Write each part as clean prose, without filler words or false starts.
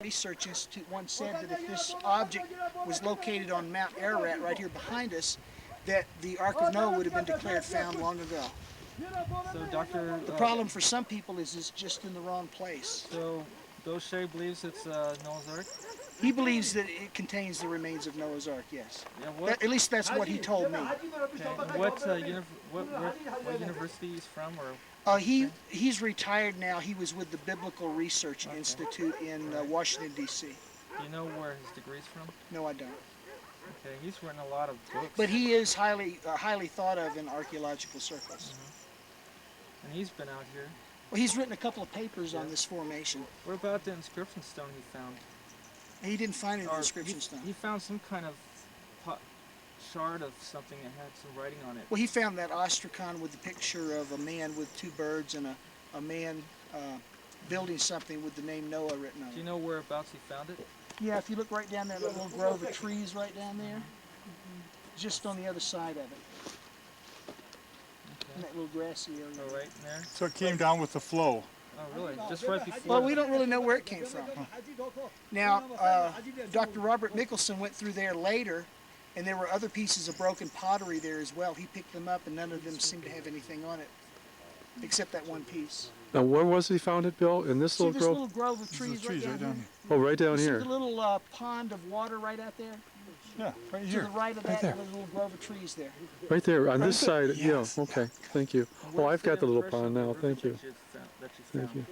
Research Institute once said that if this object was located on Mount Ararat right here behind us, that the Ark of Noah would have been declared found long ago. So, Doctor. The problem for some people is it's just in the wrong place. So, Bill Shea believes it's Noah's Ark. He believes that it contains the remains of Noah's Ark. Yes. Yeah. What? At least that's what he told me. Okay. And what university he's from, or? He's retired now. He was with the Biblical Research Institute in Washington, D.C. Do you know where his degree's from? No, I don't. Okay, he's written a lot of books. But he is highly thought of in archaeological circles. And he's been out here. Well, he's written a couple of papers on this formation. What about the inscription stone he found? He didn't find an Or inscription stone. He found some kind of shard of something that had some writing on it. Well, he found that ostracon with the picture of a man with two birds and a man building something with the name Noah written on it. Do you know whereabouts he found it? Yeah, if you look right down there, that little grove of trees right down there, just on the other side of it, in that little grassy area. Oh, right in there? So it came down with the flow. Oh, really? Just right before? Well, we don't really know where it came from. Now, Dr. Robert Mickelson went through there later, and there were other pieces of broken pottery there as well. He picked them up, and none of them seemed to have anything on it, except that one piece. Now, where was he found it, Bill? In this See little this grove? little grove of trees right down here? Oh, right down You here. see the little pond of water right out there? Yeah, right To here. the right of that, there. there's a little grove of trees there. Right there, on this side. Yes. Yeah, okay. Thank you. Oh, I've got the little pond now. Thank you. Thank you.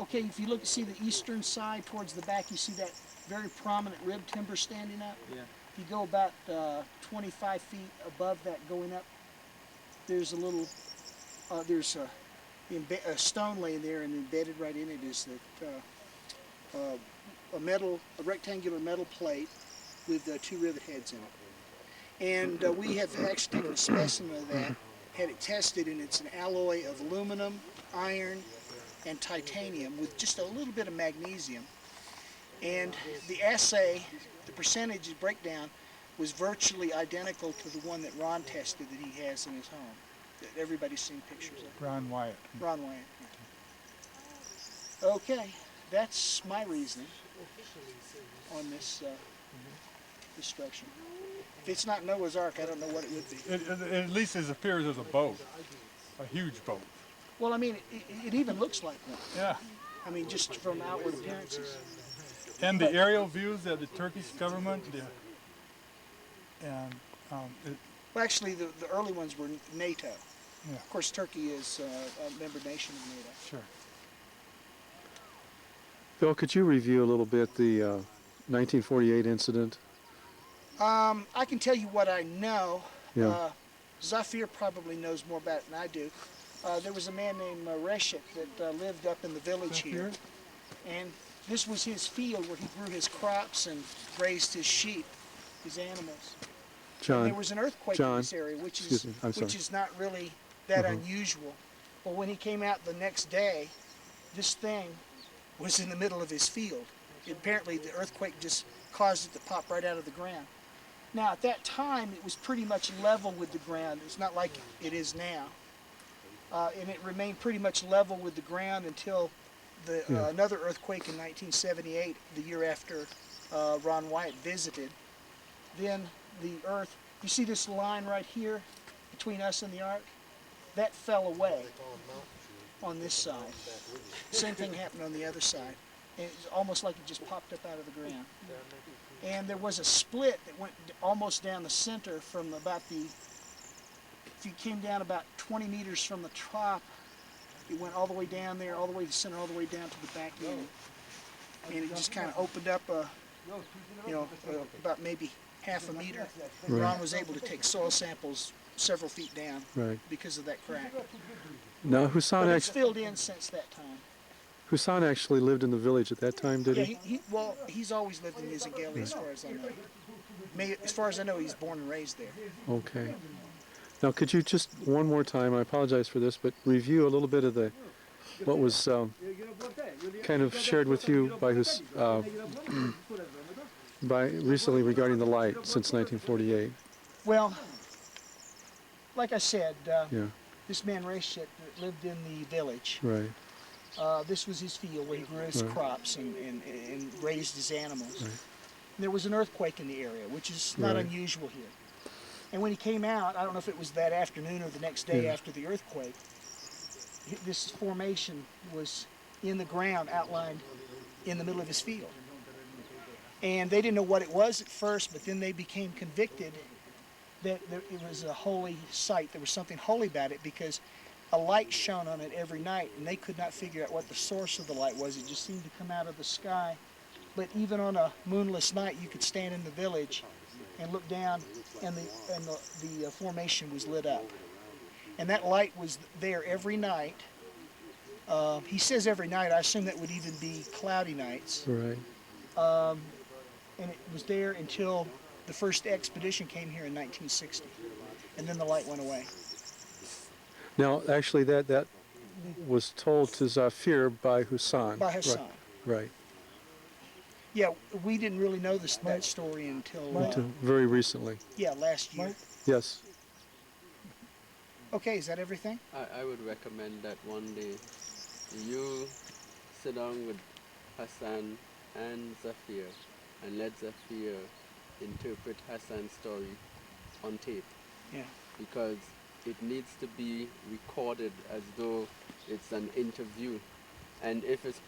Okay, if you look, see the eastern side towards the back, you see that very prominent rib timber standing up? Yeah. If you go about 25 feet above that going up, there's a little, there's a stone laying there, and embedded right in it is that a rectangular metal plate with two rivet heads in it. And we have actually taken a specimen of that, had it tested, and it's an alloy of aluminum, iron, and titanium with just a little bit of magnesium. And the assay, the percentage breakdown, was virtually identical to the one that Ron tested that he has in his home, that everybody's seen pictures of. Ron Wyatt. Ron Wyatt. Okay, that's my reasoning on this destruction. If it's not Noah's Ark, I don't know what it would be. It at least it appears as a boat, a huge boat. Well, I mean, it even looks like one. Yeah. I mean, just from outward appearances. And the aerial views of the Turkish government, Well, actually, the early ones were NATO. Yeah. Of course, Turkey is a member nation of NATO. Sure. Bill, could you review a little bit the 1948 incident? I can tell you what I know. Yeah. Zafir probably knows more about it than I do. There was a man named Reshit that lived up in the village here. And this was his field where he grew his crops and raised his sheep, his animals. John. And there was an earthquake in this area, which is not really that unusual. But when he came out the next day, this thing was in the middle of his field. Apparently the earthquake just caused it to pop right out of the ground. Now at that time it was pretty much level with the ground. It's not like it is now. And it remained pretty much level with the ground until another earthquake in 1978, the year after Ron Wyatt visited. Then the earth, you see this line right here between us and the Ark? That fell away on this side. Same thing happened on the other side. And it's almost like it just popped up out of the ground. And there was a split that went almost down the center from about if you came down about 20 meters from the top, it went all the way down there, all the way to the center, all the way down to the back end. And it just kind of opened up, about maybe half a meter. Right. Ron was able to take soil samples several feet down because of that crack. Now, But it's filled in since that time. Hassan actually lived in the village at that time, did he? Well, he's always lived in Isangeli as far as I know. As far as I know, he's born and raised there. Okay. Now, could you just one more time, I apologize for this, but review a little bit of what was kind of shared with you by recently regarding the light since 1948. Well, like I said, this man Reshit lived in the village. Right. This was his field where he grew his Right. crops and raised his animals. Right. There was an earthquake in the area, which is not Right. unusual here. And when he came out, I don't know if it was that afternoon or the next day Yeah. after the earthquake, this formation was in the ground, outlined in the middle of his field. And they didn't know what it was at first, but then they became convicted that it was a holy site. There was something holy about it because a light shone on it every night, and they could not figure out what the source of the light was. It just seemed to come out of the sky. But even on a moonless night, you could stand in the village and look down, and the formation was lit up. And that light was there every night. He says every night. I assume that would even be cloudy nights. Right. And it was there until the first expedition came here in 1960. And then the light went away. Now, actually, that was told to Zafir by Hassan. By Hassan. Right. Yeah, we didn't really know that story until, Until very recently. yeah, last year. Yes. Okay, is that everything? I would recommend that one day you sit down with Hassan and Zafir and let Zafir interpret Hassan's story on tape, Yeah. because it needs to be recorded as though it's an interview. And if it's